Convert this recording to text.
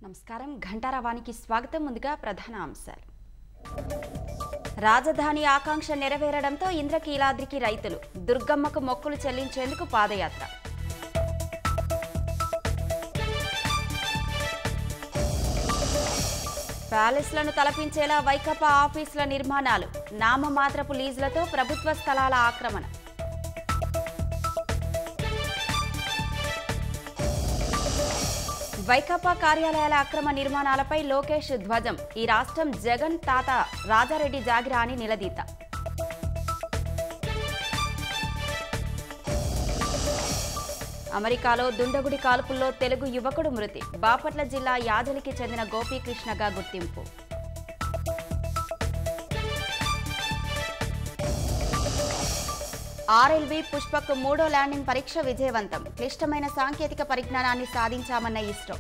నమస్కారం ఘంటారావానికి స్వాగతం. ముందుగా ప్రధాన అంశాలు. రాజధాని ఆకాంక్ష నెరవేరడంతో ఇంద్రకీలాద్రికి రైతులు దుర్గమ్మకు మొక్కులు చెల్లించేందుకు పాదయాత్ర. ప్యాలెస్లను తలపించేలా వైకాపా ఆఫీసుల నిర్మాణాలు, నామమాత్రపు లీజులతో ప్రభుత్వ స్థలాల ఆక్రమణ. వైకాపా కార్యాలయాల అక్రమ నిర్మాణాలపై లోకేష్ ధ్వజం. ఈ రాష్ట్రం జగన్ తాత రాజారెడ్డి జాగిరా అని నిలదీత. అమెరికాలో దుండగుడి కాల్పుల్లో తెలుగు యువకుడు మృతి. బాపట్ల జిల్లా యాదలికి చెందిన గోపీకృష్ణగా గుర్తింపు. ఆర్ఎల్వి పుష్పక్ 3వ ల్యాండింగ్ పరీక్ష విజయవంతం. క్లిష్టమైన సాంకేతిక పరిజ్ఞానాన్ని సాధించామన్న ఇస్రో.